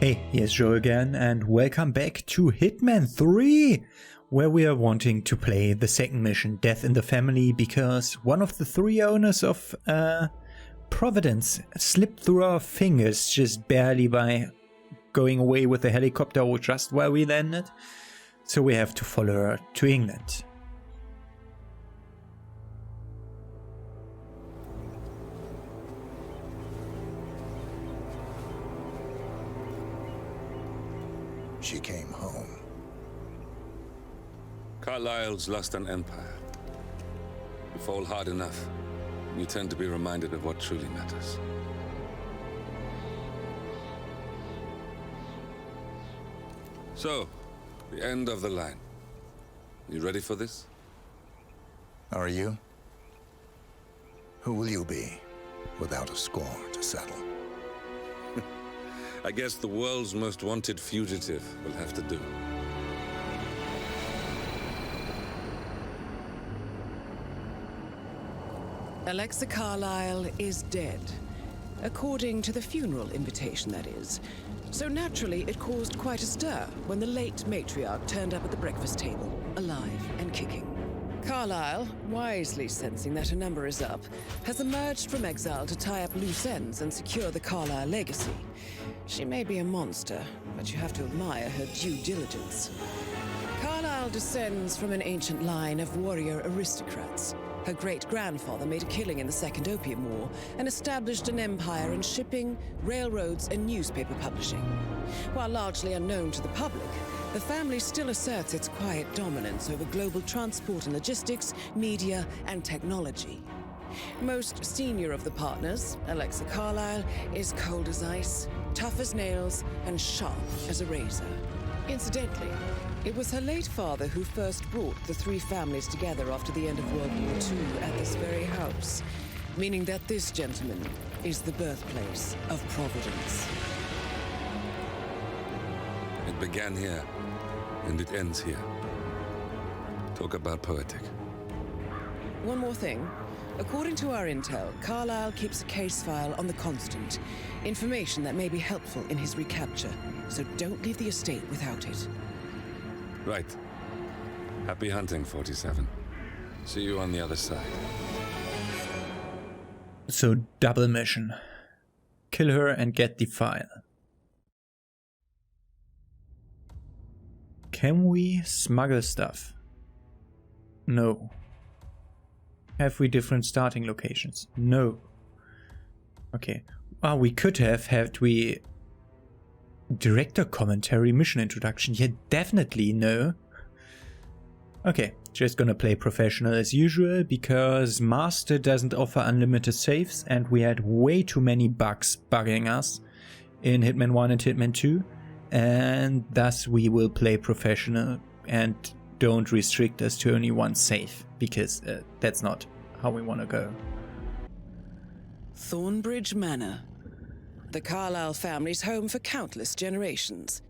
Hey, here's Joe again, and welcome back to Hitman 3, where we are wanting to play the second mission, Death in the Family, because one of the three owners of Providence slipped through our fingers just barely by going away with the helicopter just while we landed, so we have to follow her to England. She came home. Carlyle's lost an empire. You fall hard enough, you tend to be reminded of what truly matters. So, the end of the line. You ready for this? Are you? Who will you be without a score to settle? I guess the world's most wanted fugitive will have to do. Alexa Carlyle is dead. According to the funeral invitation, that is. So naturally, it caused quite a stir when the late matriarch turned up at the breakfast table, alive and kicking. Carlyle, wisely sensing that her number is up, has emerged from exile to tie up loose ends and secure the Carlyle legacy. She may be a monster, but you have to admire her due diligence. Carlyle descends from an ancient line of warrior aristocrats. Her great-grandfather made a killing in the Second Opium War and established an empire in shipping, railroads, and newspaper publishing. While largely unknown to the public, the family still asserts its quiet dominance over global transport and logistics, media, and technology. Most senior of the partners, Alexa Carlyle, is cold as ice, tough as nails, and sharp as a razor. Incidentally, it was her late father who first brought the three families together after the end of World War II at this very house, meaning that this gentleman is the birthplace of Providence. It began here, and it ends here. Talk about poetic. One more thing. According to our intel, Carlyle keeps a case file on the Constant. Information that may be helpful in his recapture, so don't leave the estate without it. Right. Happy hunting, 47. See you on the other side. So, double mission. Kill her and get the file. Can we smuggle stuff? No. Have we different starting locations? No. Okay. Well, we could have had we director commentary mission introduction. Yeah, definitely no. Okay, just gonna play professional as usual because Master doesn't offer unlimited saves and we had way too many bugs bugging us in Hitman 1 and Hitman 2, and thus we will play professional and don't restrict us to only one save, because that's not how we want to go. Thornbridge Manor. The Carlyle family's home for countless generations.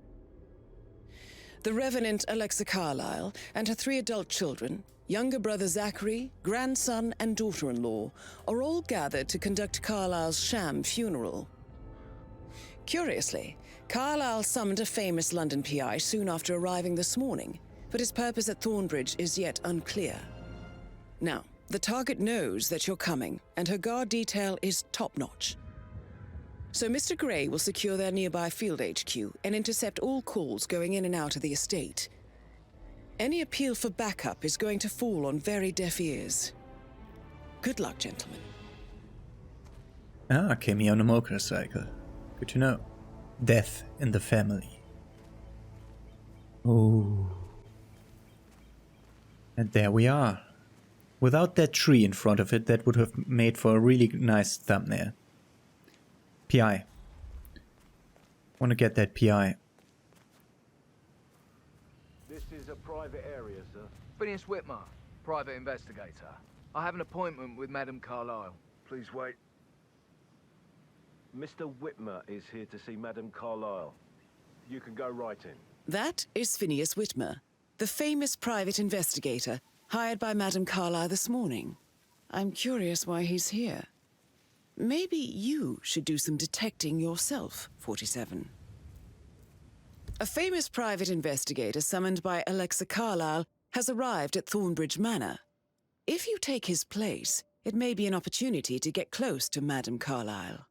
The Revenant Alexa Carlyle and her three adult children, younger brother Zachary, grandson and daughter-in-law, are all gathered to conduct Carlyle's sham funeral. Curiously, Carlyle summoned a famous London PI soon after arriving this morning, but his purpose at Thornbridge is yet unclear. Now, the target knows that you're coming, and her guard detail is top-notch. So Mr. Gray will secure their nearby field HQ and intercept all calls going in and out of the estate. Any appeal for backup is going to fall on very deaf ears. Good luck, gentlemen. Ah, came here on a motorcycle. Good to know. Death in the family. Oh. And there we are. Without that tree in front of it, that would have made for a really nice thumbnail. PI. Want to get that PI. This is a private area, sir. Phineas Whitmer, private investigator. I have an appointment with Madame Carlyle. Please wait. Mr. Whitmer is here to see Madame Carlyle. You can go right in. That is Phineas Whitmer, the famous private investigator hired by Madame Carlyle this morning. I'm curious why he's here. Maybe you should do some detecting yourself, 47. A famous private investigator summoned by Alexa Carlyle has arrived at Thornbridge Manor. If you take his place, it may be an opportunity to get close to Madame Carlyle.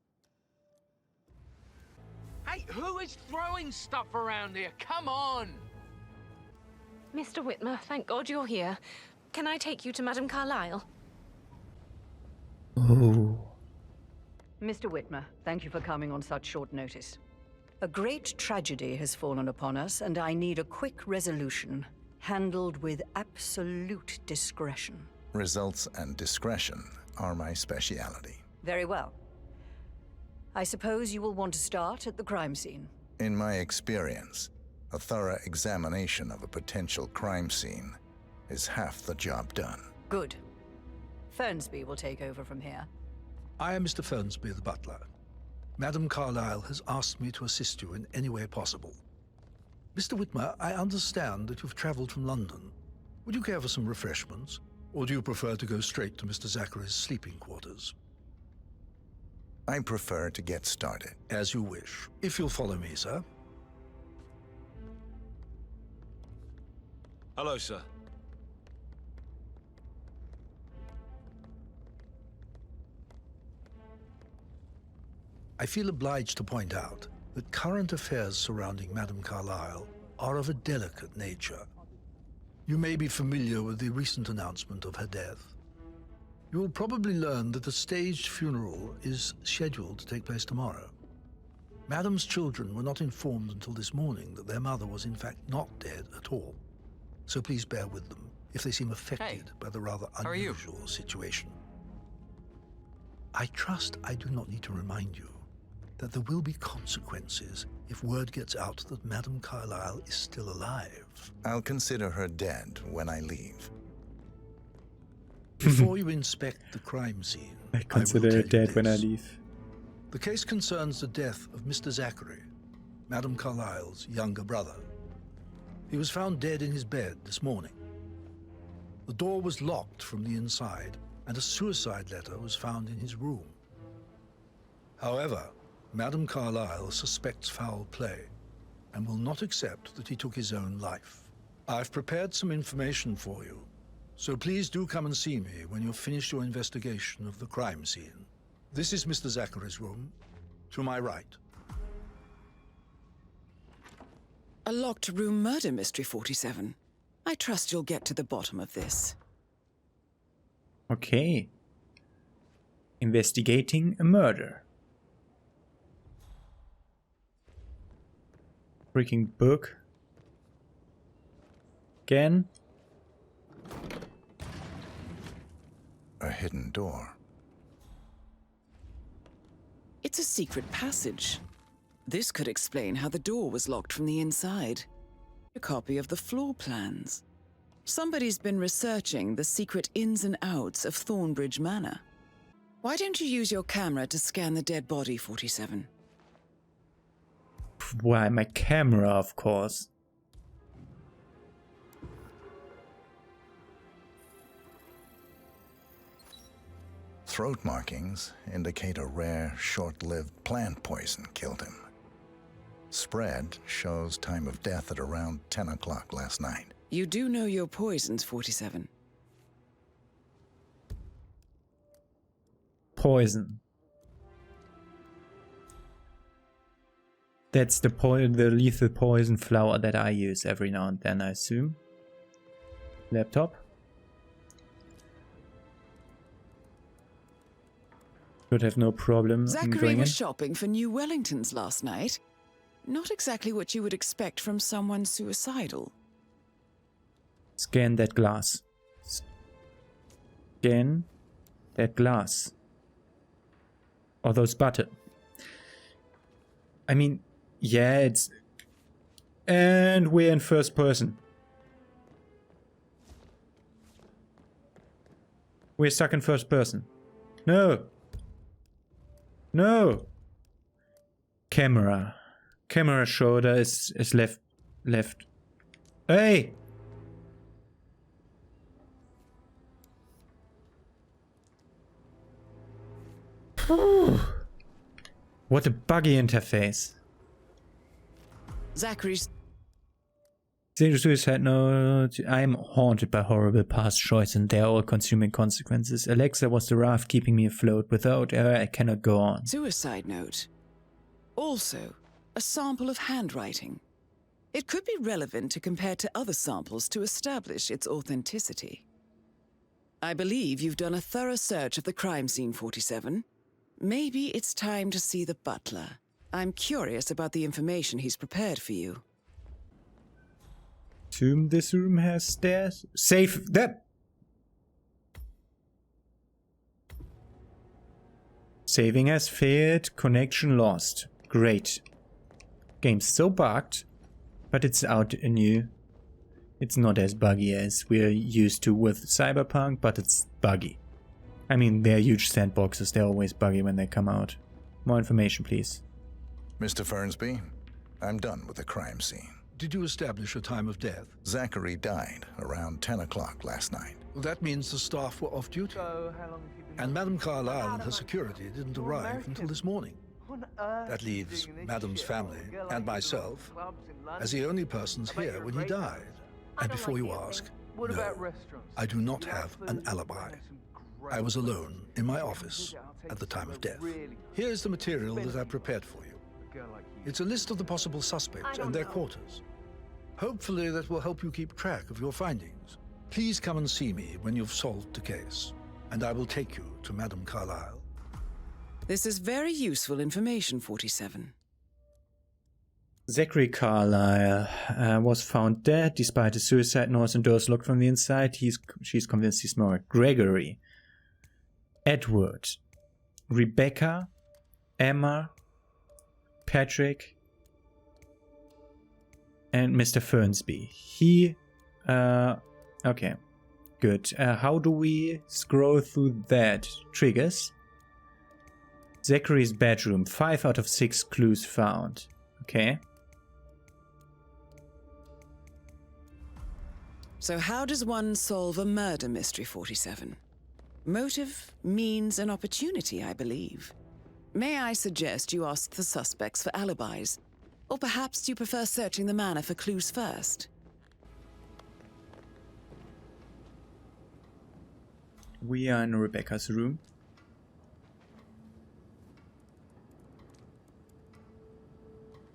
Hey, who is throwing stuff around here? Come on! Mr. Whitmer, thank God you're here. Can I take you to Madame Carlyle? Oh. Mr. Whitmer, thank you for coming on such short notice. A great tragedy has fallen upon us, and I need a quick resolution, handled with absolute discretion. Results and discretion are my speciality. Very well. I suppose you will want to start at the crime scene. In my experience, a thorough examination of a potential crime scene is half the job done. Good. Fernsby will take over from here. I am Mr. Fernsby, the butler. Madame Carlyle has asked me to assist you in any way possible. Mr. Whitmer, I understand that you've traveled from London. Would you care for some refreshments? Or do you prefer to go straight to Mr. Zachary's sleeping quarters? I prefer to get started. As you wish. If you'll follow me, sir. Hello, sir. I feel obliged to point out that current affairs surrounding Madame Carlyle are of a delicate nature. You may be familiar with the recent announcement of her death. You will probably learn that a staged funeral is scheduled to take place tomorrow. Madame's children were not informed until this morning that their mother was in fact not dead at all. So please bear with them if they seem affected by the rather unusual situation. I trust I do not need to remind you that there will be consequences if word gets out that Madame Carlyle is still alive. I'll consider her dead when I leave. Before you inspect the crime scene, I consider will her tell you dead when I this. leave. The case concerns the death of Mr. Zachary, Madame Carlyle's younger brother. He was found dead in his bed this morning. The door was locked from the inside, and a suicide letter was found in his room. However, Madame Carlyle suspects foul play and will not accept that he took his own life. I've prepared some information for you, so please do come and see me when you've finished your investigation of the crime scene. This is Mr. Zachary's room, to my right. A locked room murder mystery, 47. I trust you'll get to the bottom of this. Okay. Investigating a murder. Freaking book. Again. A hidden door. It's a secret passage. This could explain how the door was locked from the inside. A copy of the floor plans. Somebody's been researching the secret ins and outs of Thornbridge Manor. Why don't you use your camera to scan the dead body, 47? Why, my camera, of course. Throat markings indicate a rare, short-lived plant poison killed him. Spread shows time of death at around 10 o'clock last night. You do know your poisons, 47. Poison. That's the lethal poison flower that I use every now and then, I assume. Laptop. Should have no problem Zachary going was in. shopping for new Wellingtons last night. Not exactly what you would expect from someone suicidal. Scan that glass. Scan that glass. Or those buttons. I mean, yeah, it's... And we're in first person. We're stuck in first person. No! No! Camera. Camera shoulder is left. Hey! What a buggy interface. Zachary's Suicide note. I am haunted by horrible past choices and their all-consuming consequences. Alexa was the raft keeping me afloat. Without her, I cannot go on. Suicide note. Also, a sample of handwriting. It could be relevant to compare to other samples to establish its authenticity. I believe you've done a thorough search of the crime scene, 47. Maybe it's time to see the butler. I'm curious about the information he's prepared for you. Assume this room has stairs. Safe. That. Saving has failed. Connection lost. Great. Game's so bugged, but it's out anew. It's not as buggy as we're used to with Cyberpunk, but it's buggy. I mean, they're huge sandboxes. They're always buggy when they come out. More information, please. Mr. Fernsby, I'm done with the crime scene. Did you establish a time of death? Zachary died around 10 o'clock last night. Well, that means the staff were off duty. So, how long have you been... And Madame Carlyle and her security didn't arrive until this morning. That leaves Madame's family and myself as the only persons here when he died. And before you ask, no, I do not have an alibi. I was alone in my office at the time of death. Here's the material that I prepared for you. It's a list of the possible suspects and their quarters. Hopefully that will help you keep track of your findings. Please come and see me when you've solved the case, and I will take you to Madame Carlyle. This is very useful information, 47. Zachary Carlyle was found dead despite a suicide note and doors locked from the inside. She's convinced he's more. Gregory, Edward, Rebecca, Emma, Patrick, and Mr. Fernsby. Okay, good. How do we scroll through that? Triggers. Zachary's bedroom. 5 out of 6 clues found. Okay. So how does one solve a murder mystery, 47? Motive, means, and opportunity, I believe. May I suggest you ask the suspects for alibis? Or perhaps do you prefer searching the manor for clues first? We are in Rebecca's room.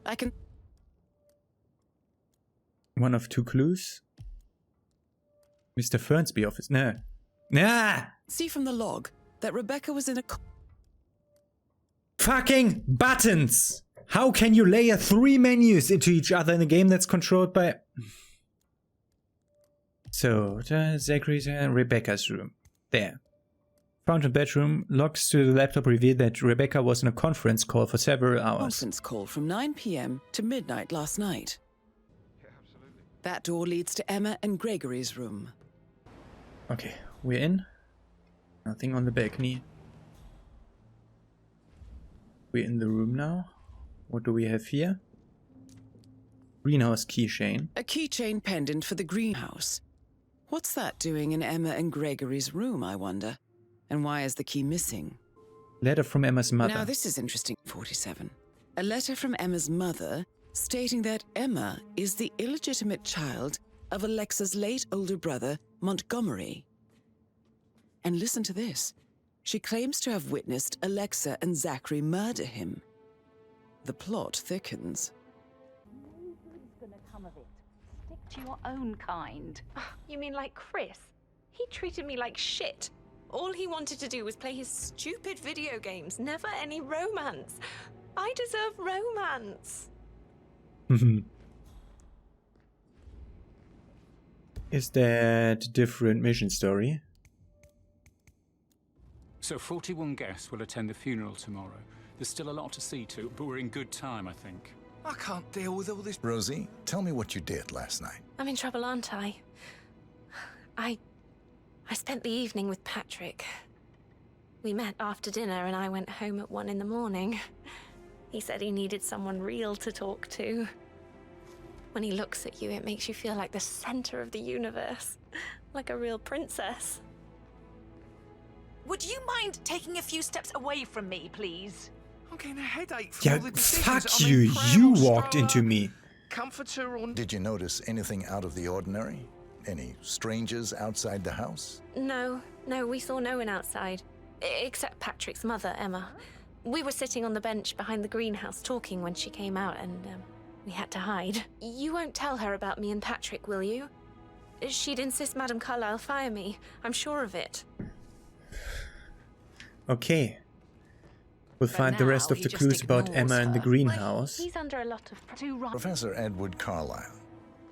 I can... One of 2 clues. Mr. Fernsby office. No. Nah! See from the log that Rebecca was in a... Fucking buttons! How can you layer 3 menus into each other in a game that's controlled by... So, Zachary's and Rebecca's room. There. Found in bedroom, logs to the laptop reveal that Rebecca was in a conference call for several hours. Conference call from 9 p.m. to midnight last night. Yeah, absolutely. That door leads to Emma and Gregory's room. Okay, we're in. Nothing on the balcony. We're in the room now. What do we have here? Greenhouse keychain. A keychain pendant for the greenhouse. What's that doing in Emma and Gregory's room, I wonder? And why is the key missing? Letter from Emma's mother. Now this is interesting, 47. A letter from Emma's mother stating that Emma is the illegitimate child of Alexa's late older brother, Montgomery. And listen to this. She claims to have witnessed Alexa and Zachary murder him. The plot thickens. No good's gonna come of it. Stick to your own kind. You mean like Chris? He treated me like shit. All he wanted to do was play his stupid video games, never any romance. I deserve romance. Is that a different mission story? So 41 guests will attend the funeral tomorrow. There's still a lot to see to, but we're in good time, I think. I can't deal with all this... Rosie, tell me what you did last night. I'm in trouble, aren't I? I spent the evening with Patrick. We met after dinner and I went home at 1 in the morning. He said he needed someone real to talk to. When he looks at you, it makes you feel like the center of the universe. Like a real princess. Would you mind taking a few steps away from me, please? I'm getting a headache from Yeah, all the decisions fuck I you. made. You walked into me. comforter or... Did you notice anything out of the ordinary? Any strangers outside the house? No, we saw no one outside. Except Patrick's mother, Emma. We were sitting on the bench behind the greenhouse talking when she came out and we had to hide. You won't tell her about me and Patrick, will you? She'd insist Madame Carlyle fire me. I'm sure of it. Okay. We'll find the rest of the clues about Emma in the greenhouse. He's under a lot of... Professor Edward Carlyle,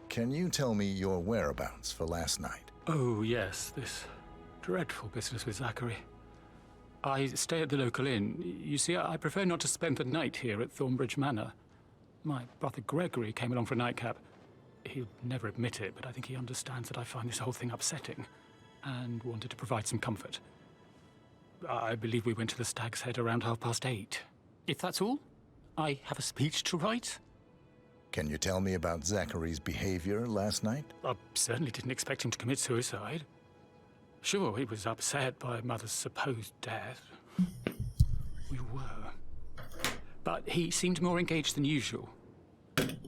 can you tell me your whereabouts for last night? Oh, yes, this dreadful business with Zachary. I stay at the local inn. You see, I prefer not to spend the night here at Thornbridge Manor. My brother Gregory came along for a nightcap. He'll never admit it, but I think he understands that I find this whole thing upsetting and wanted to provide some comfort. I believe we went to the Stag's Head around 8:30. If that's all, I have a speech to write. Can you tell me about Zachary's behavior last night? I certainly didn't expect him to commit suicide. Sure, he was upset by Mother's supposed death. We were. But he seemed more engaged than usual.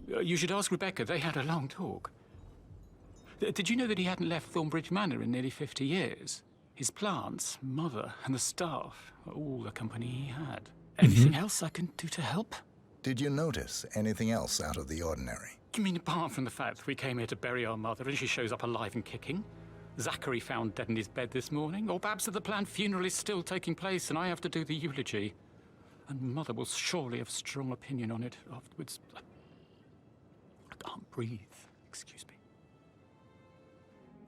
You should ask Rebecca. They had a long talk. Did you know that he hadn't left Thornbridge Manor in nearly 50 years? His plants, Mother, and the staff were all the company he had. Anything else I can do to help? Did you notice anything else out of the ordinary? You mean apart from the fact that we came here to bury our mother and she shows up alive and kicking? Zachary found dead in his bed this morning? Or perhaps that the planned funeral is still taking place and I have to do the eulogy? And Mother will surely have a strong opinion on it afterwards. I can't breathe. Excuse me.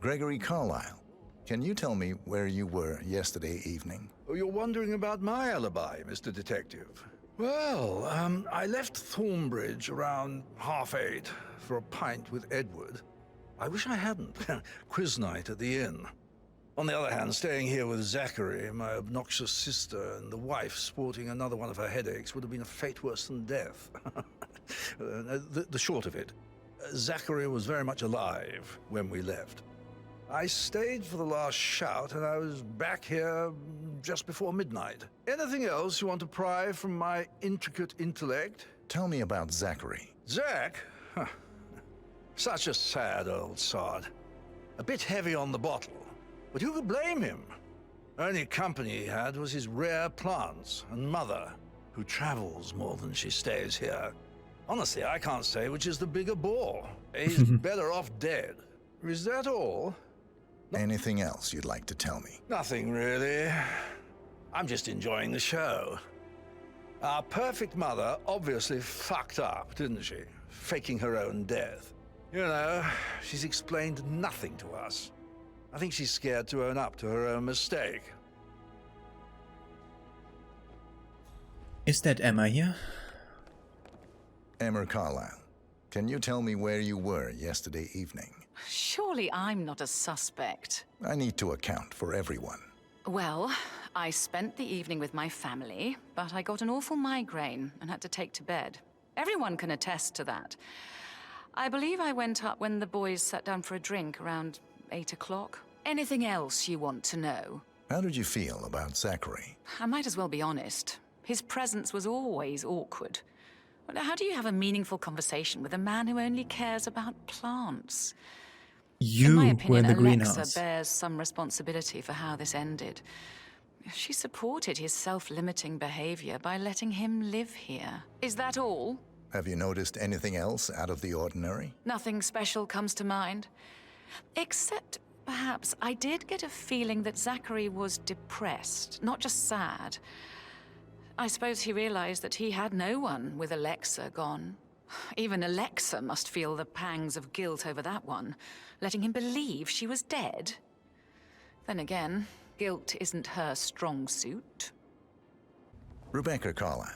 Gregory Carlyle, can you tell me where you were yesterday evening? Oh, you're wondering about my alibi, Mr. Detective. Well, I left Thornbridge around 8:30 for a pint with Edward. I wish I hadn't. Quiz night at the inn. On the other hand, staying here with Zachary, my obnoxious sister, and the wife sporting another one of her headaches would have been a fate worse than death. The short of it, Zachary was very much alive when we left. I stayed for the last shout, and I was back here just before midnight. Anything else you want to pry from my intricate intellect? Tell me about Zachary. Zach? Huh. Such a sad old sod. A bit heavy on the bottle, but who could blame him? Only company he had was his rare plants and Mother, who travels more than she stays here. Honestly, I can't say which is the bigger bore. He's better off dead. Is that all? Anything else you'd like to tell me? Nothing, really. I'm just enjoying the show. Our perfect mother obviously fucked up, didn't she? Faking her own death. You know, she's explained nothing to us. I think she's scared to own up to her own mistake. Is that Emma here? Emma Carlyle, can you tell me where you were yesterday evening? Surely I'm not a suspect. I need to account for everyone. Well, I spent the evening with my family, but I got an awful migraine and had to take to bed. Everyone can attest to that. I believe I went up when the boys sat down for a drink around 8 o'clock. Anything else you want to know? How did you feel about Zachary? I might as well be honest. His presence was always awkward. How do you have a meaningful conversation with a man who only cares about plants? In my opinion, were in the Alexa greenhouse. bears some responsibility for how this ended. She supported his self-limiting behavior by letting him live here. Is that all? Have you noticed anything else out of the ordinary? Nothing special comes to mind. Except, perhaps, I did get a feeling that Zachary was depressed, not just sad. I suppose he realized that he had no one with Alexa gone. Even Alexa must feel the pangs of guilt over that one, letting him believe she was dead. Then again, guilt isn't her strong suit. Rebecca Carlyle,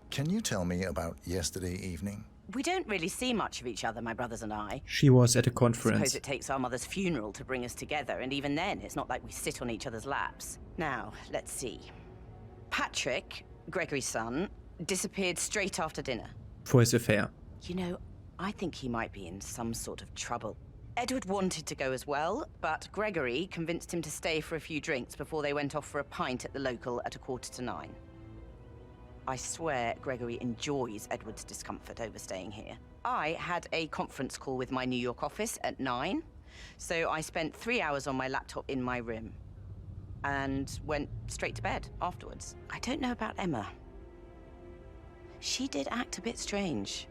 can you tell me about yesterday evening? We don't really see much of each other, my brothers and I. She was at a I conference. suppose it takes our mother's funeral to bring us together, and even then, it's not like we sit on each other's laps. Now, let's see. Patrick, Gregory's son, disappeared straight after dinner. For his affair. You know, I think he might be in some sort of trouble. Edward wanted to go as well, but Gregory convinced him to stay for a few drinks before they went off for a pint at the local at 9:15. I swear Gregory enjoys Edward's discomfort over staying here. I had a conference call with my New York office at 9, so I spent 3 hours on my laptop in my room and went straight to bed afterwards. I don't know about Emma. She did act a bit strange.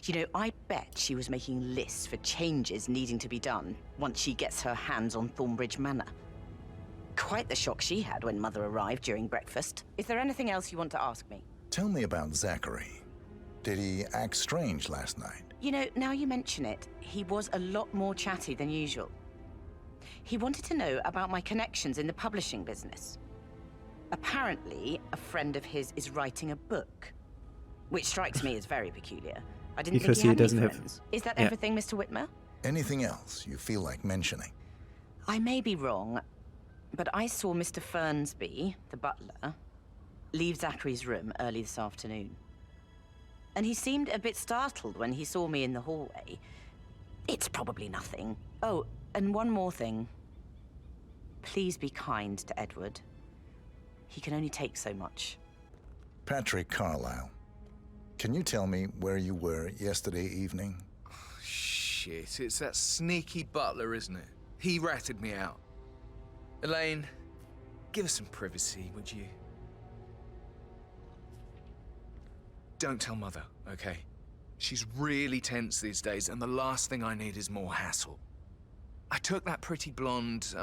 You know, I bet she was making lists for changes needing to be done once she gets her hands on Thornbridge Manor. Quite the shock she had when Mother arrived during breakfast. Is there anything else you want to ask me? Tell me about Zachary. Did he act strange last night? You know, now you mention it, he was a lot more chatty than usual. He wanted to know about my connections in the publishing business. Apparently, a friend of his is writing a book, which strikes me as very peculiar. I didn't Because think he doesn't had any have. friends. Is that Yeah. everything, Mr. Whitmer? Anything else you feel like mentioning? I may be wrong, but I saw Mr. Fernsby, the butler, leave Zachary's room early this afternoon. And he seemed a bit startled when he saw me in the hallway. It's probably nothing. Oh, and one more thing. Please be kind to Edward. He can only take so much. Patrick Carlyle, can you tell me where you were yesterday evening? Shit, it's that sneaky butler, isn't it? He ratted me out. Elaine, give us some privacy, would you? Don't tell Mother, okay? She's really tense these days, and the last thing I need is more hassle. I took that pretty blonde,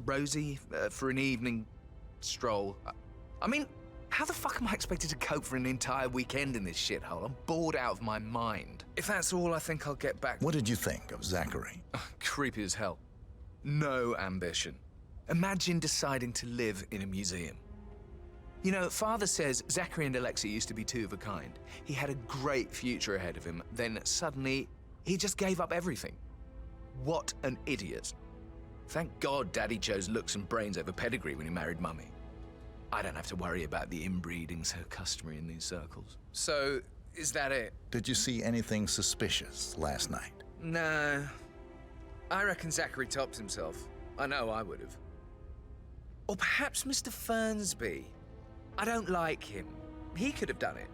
Rosie, for an evening stroll. I mean, how the fuck am I expected to cope for an entire weekend in this shithole? I'm bored out of my mind. If that's all, I think I'll get back. What did you think of Zachary? Creepy as hell. No ambition. Imagine deciding to live in a museum. You know, Father says Zachary and Alexia used to be two of a kind. He had a great future ahead of him, then suddenly, he just gave up everything. What an idiot. Thank God Daddy chose looks and brains over pedigree when he married Mummy. I don't have to worry about the inbreeding so customary in these circles. So, is that it? Did you see anything suspicious last night? No. I reckon Zachary tops himself. I know I would have. Or perhaps Mr. Fernsby. I don't like him. He could have done it.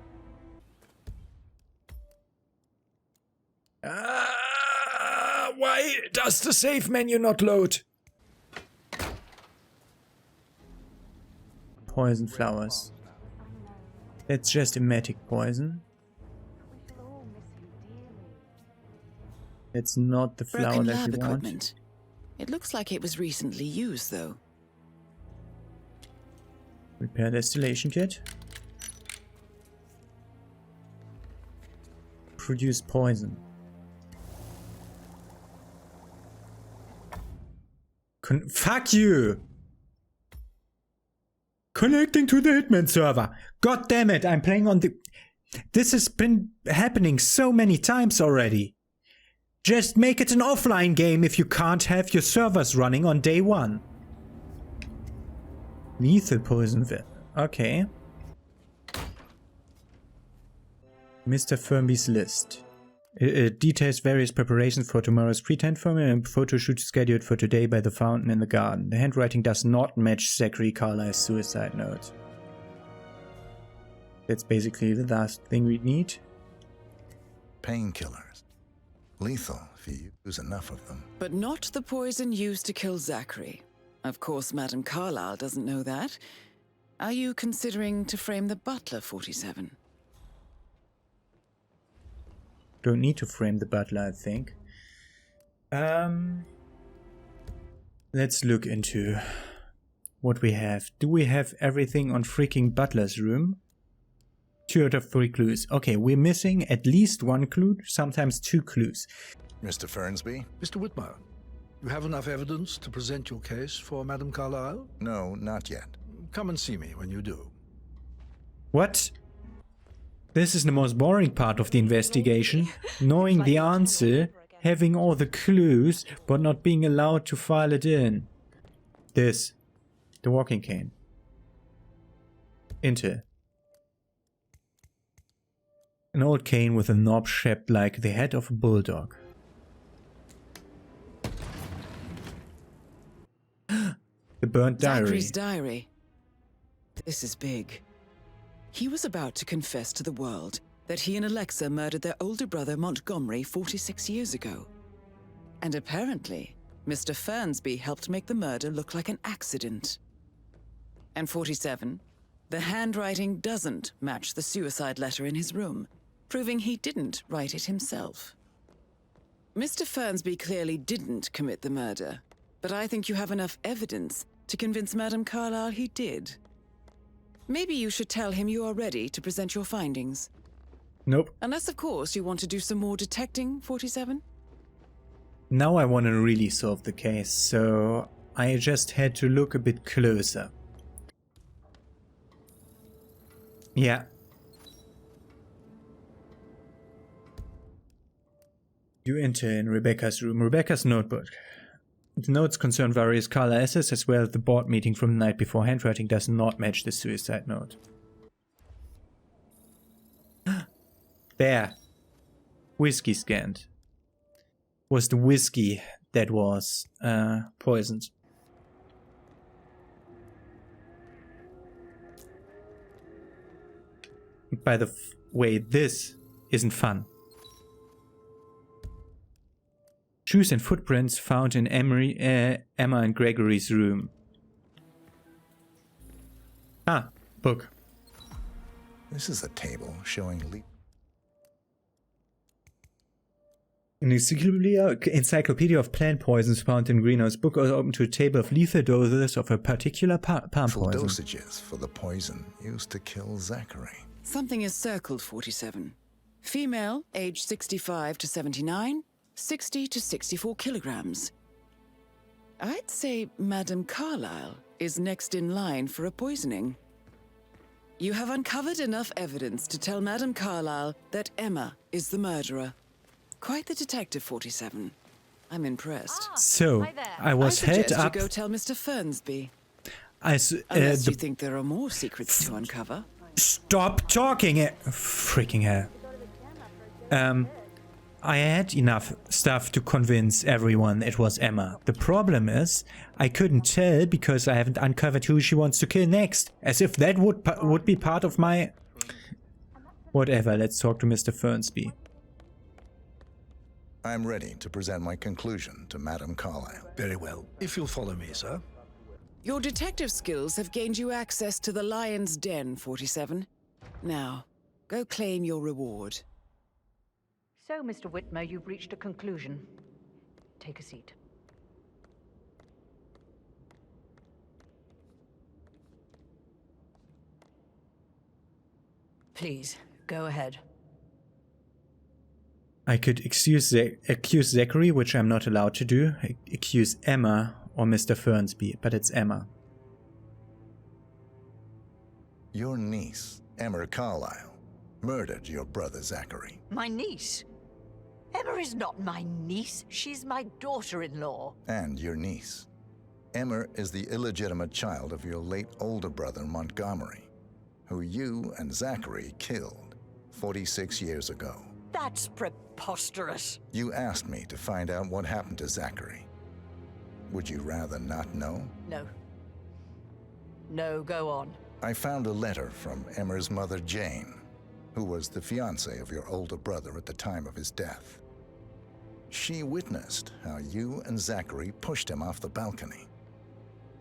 Why does the save menu not load? Poison flowers. That's just emetic poison. It's not the flower Broken that lab we want. equipment. It looks like it was recently used, though. Repair distillation kit. Produce poison. Fuck you! Connecting to the Hitman server. God damn it, I'm playing on the... This has been happening so many times already. Just make it an offline game if you can't have your servers running on day one. Lethal poison. Okay. Mr. Fernsby's list. It details various preparations for tomorrow's pretend film and a photo shoot scheduled for today by the fountain in the garden. The handwriting does not match Zachary Carlyle's suicide note. That's basically the last thing we need. Painkillers. Lethal if you use enough of them. But not the poison used to kill Zachary. Of course, Madame Carlyle doesn't know that. Are you considering to frame the butler, 47? Don't need to frame the butler, I think. Let's look into what we have. Do we have everything on freaking Butler's room? 2 out of 3 clues. Okay, we're missing at least 1 clue, sometimes 2 clues. Mr. Fernsby? Mr. Whitmer, you have enough evidence to present your case for Madame Carlyle? No, not yet. Come and see me when you do. What? This is the most boring part of the investigation. Knowing the answer, having all the clues, but not being allowed to file it in. This. The walking cane. Enter. An old cane with a knob shaped like the head of a bulldog. The burnt diary. Zachary's diary. This is big. He was about to confess to the world that he and Alexa murdered their older brother Montgomery 46 years ago. And apparently, Mr. Fernsby helped make the murder look like an accident. And 47, the handwriting doesn't match the suicide letter in his room, proving he didn't write it himself. Mr. Fernsby clearly didn't commit the murder, but I think you have enough evidence to convince Madame Carlyle he did. Maybe you should tell him you are ready to present your findings. Nope. Unless, of course, you want to do some more detecting, 47? Now I want to really solve the case, so I just had to look a bit closer. Yeah. You enter in Rebecca's room. Rebecca's notebook. The notes concern various Carlyle assets as well as the board meeting from the night before. Handwriting does not match the suicide note. There. Whiskey scanned. Was the whiskey that was poisoned. By the way, this isn't fun. Shoes and footprints found in Emma and Gregory's room. Ah, book. This is a table showing An encyclopedia of plant poisons found in greenhouse. Book is open to a table of lethal doses of a particular palm poison. dosages for the poison used to kill Zachary. Something is circled, 47. Female, age 65 to 79, 60 to 64 kilograms. I'd say Madame Carlyle is next in line for a poisoning. You have uncovered enough evidence to tell Madame Carlyle that Emma is the murderer. Quite the detective, 47. I'm impressed. So, I was held suggest up. You go tell Mr. Fernsby. Unless you think there are more secrets to uncover. Stop talking! Freaking hell. I had enough stuff to convince everyone it was Emma. The problem is, I couldn't tell because I haven't uncovered who she wants to kill next. As if that would be part of my... Whatever, let's talk to Mr. Fernsby. I'm ready to present my conclusion to Madame Carlyle. Very well. If you'll follow me, sir. Your detective skills have gained you access to the Lion's Den, 47. Now, go claim your reward. So, Mr. Whitmer, you've reached a conclusion. Take a seat. Please, go ahead. I could accuse Zachary, which I'm not allowed to do. Accuse Emma or Mr. Fernsby, but it's Emma. Your niece, Emma Carlyle, murdered your brother Zachary. My niece? Emma is not my niece. She's my daughter-in-law. And your niece. Emma is the illegitimate child of your late older brother Montgomery, who you and Zachary killed 46 years ago. That's preposterous. You asked me to find out what happened to Zachary. Would you rather not know? No. No, go on. I found a letter from Emma's mother, Jane, who was the fiancée of your older brother at the time of his death. She witnessed how you and Zachary pushed him off the balcony.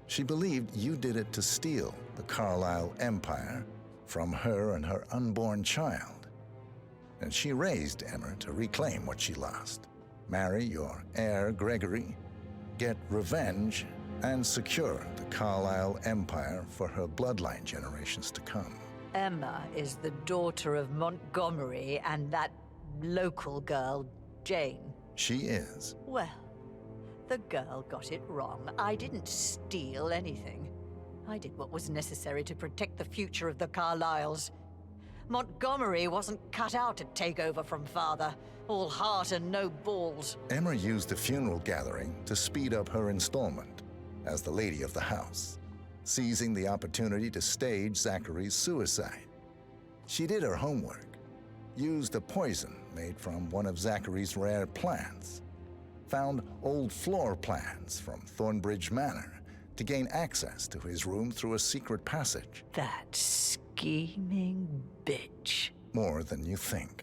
She believed you did it to steal the Carlyle empire from her and her unborn child. And she raised Emma to reclaim what she lost, marry your heir Gregory, get revenge, and secure the Carlyle empire for her bloodline generations to come. Emma is the daughter of Montgomery and that local girl, Jane. She is. Well, the girl got it wrong. I didn't steal anything. I did what was necessary to protect the future of the Carlyles. Montgomery wasn't cut out to take over from father. All heart and no balls. Emma used the funeral gathering to speed up her installment as the lady of the house, seizing the opportunity to stage Zachary's suicide. She did her homework, used a poison made from one of Zachary's rare plants, found old floor plans from Thornbridge Manor to gain access to his room through a secret passage. That scheming bitch. More than you think.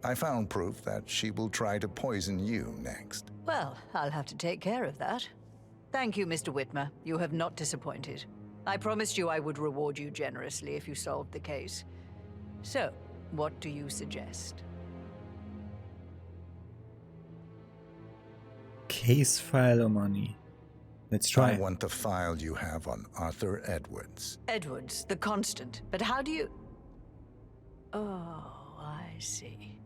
I found proof that she will try to poison you next. Well, I'll have to take care of that. Thank you, Mr. Whitmer. You have not disappointed. I promised you I would reward you generously if you solved the case. So, what do you suggest? Case file or money? Let's try. I want the file you have on Arthur Edwards. Edwards, the Constant. But how do you... Oh, I see.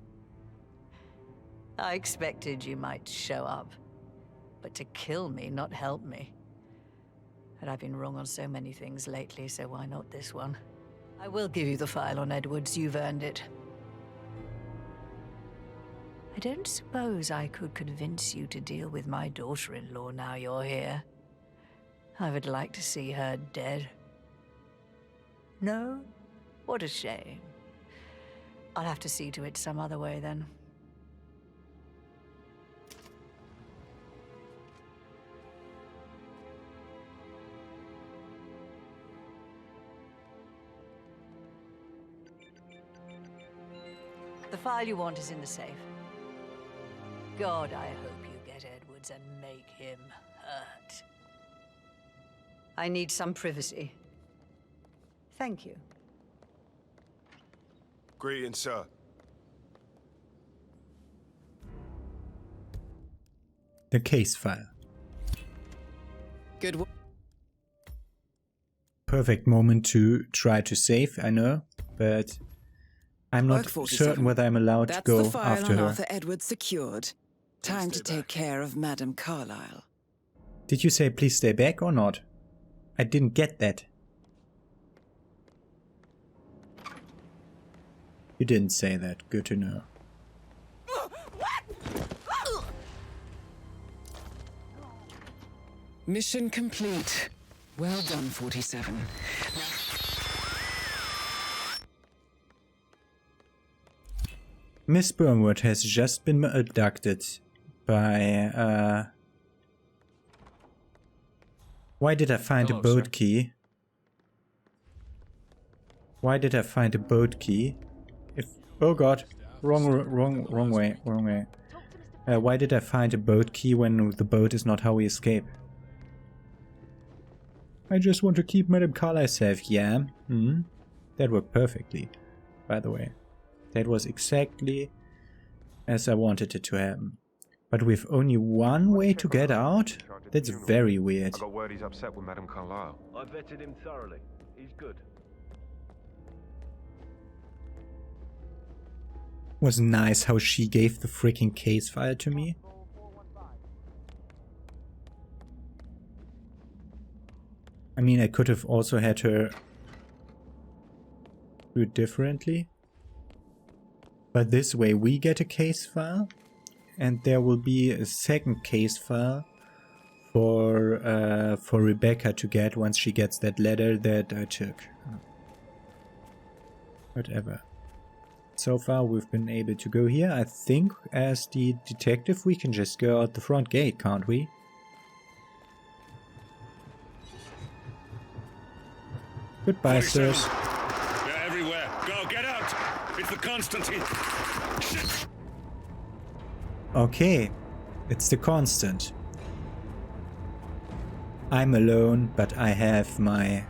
I expected you might show up. But to kill me, not help me. And I've been wrong on so many things lately, so why not this one? I will give you the file on Edwards. You've earned it. I don't suppose I could convince you to deal with my daughter-in-law now you're here. I would like to see her dead. No? What a shame. I'll have to see to it some other way then. The file you want is in the safe. God, I hope you get Edwards and make him hurt. I need some privacy. Thank you. Greetings, sir. The case file. Good. Perfect moment to try to save, I know, but I'm not certain whether I'm allowed to go That's the file after on her. Arthur Edwards secured. Time to take care of Madame Carlyle. Did you say please stay back or not? I didn't get that. You didn't say that. Good to know. Mission complete. Well done, 47. Miss Burnwood has just been abducted by, Why did I find a boat key? Why did I find a boat key? Oh god, wrong way. Why did I find a boat key when the boat is not how we escape? I just want to keep Madame Carlyle safe, yeah? That worked perfectly, by the way. That was exactly as I wanted it to happen. But with only one way to get out? That's very weird. I got word he's upset with Madame Carlyle. I vetted him thoroughly. He's good. Was nice how she gave the freaking case file to me. I mean, I could have also had her do it differently. But this way we get a case file, and there will be a second case file for Rebecca to get once she gets that letter that I took. Whatever. So far we've been able to go here. I think as the detective we can just go out the front gate, can't we? Goodbye, sirs. They're everywhere. Go, get out! It's the Constantine. Shit. Okay, it's the Constant. I'm alone, but I have my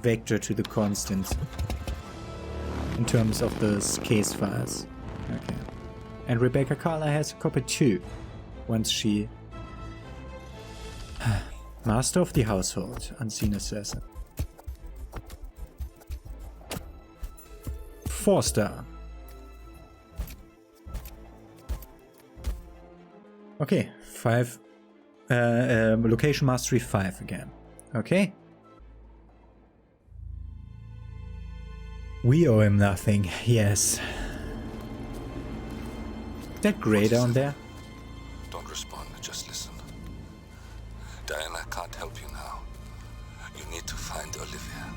vector to the Constant in terms of those case files. Okay. And Rebecca Carlyle has a copy too, once she... Master of the Household, Unseen Assassin. 4-star. Okay, 5. Location Mastery 5 again. Okay. We owe him nothing, yes. Is that grey down there? Don't respond, just listen. Diana can't help you now. You need to find Olivia.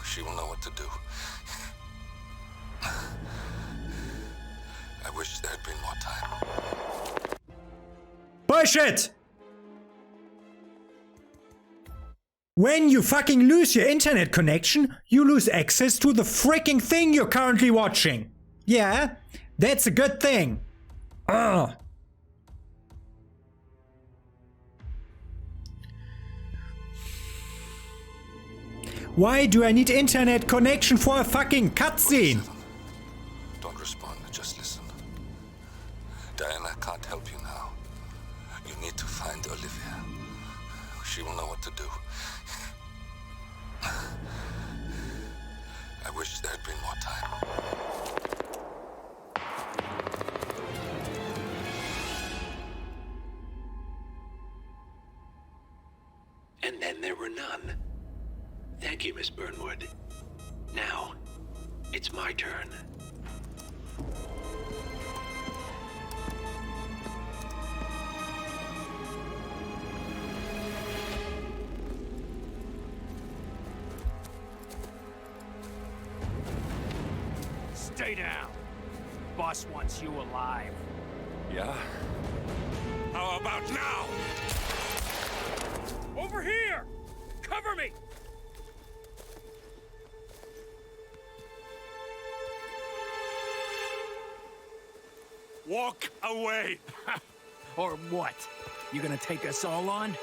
She will know what to do. I wish there had been more time. Bullshit! When you fucking lose your internet connection, you lose access to the freaking thing you're currently watching. Yeah, that's a good thing. Ugh. Why do I need internet connection for a fucking cutscene? Don't respond, just listen. Diana can't help you now. You need to find Olivia. She will know what to do. I wish there had been more time. And then there were none. Thank you, Miss Burnwood. Now, it's my turn. Stay down. Boss wants you alive. Yeah? How about now? Over here! Cover me! Walk away! Or what? You gonna take us all on?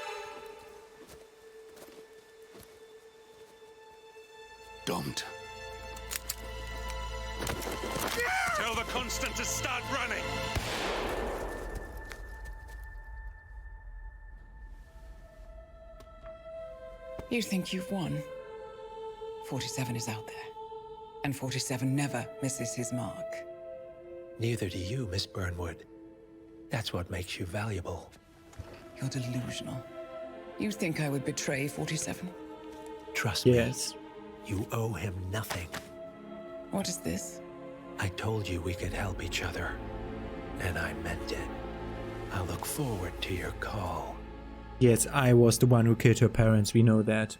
Don't. Tell the Constant to start running! You think you've won? 47 is out there. And 47 never misses his mark. Neither do you, Miss Burnwood. That's what makes you valuable. You're delusional. You think I would betray 47? Trust Yes. me. You owe him nothing. What is this? I told you we could help each other. And I meant it. I look forward to your call. Yes, I was the one who killed her parents, we know that.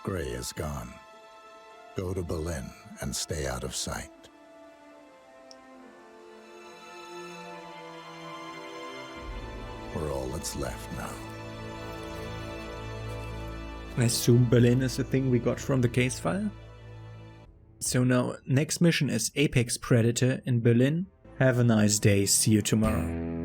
Gray is gone. Go to Berlin and stay out of sight. We're all that's left now. I assume Berlin is the thing we got from the case file. So now, next mission is Apex Predator in Berlin. Have a nice day, see you tomorrow.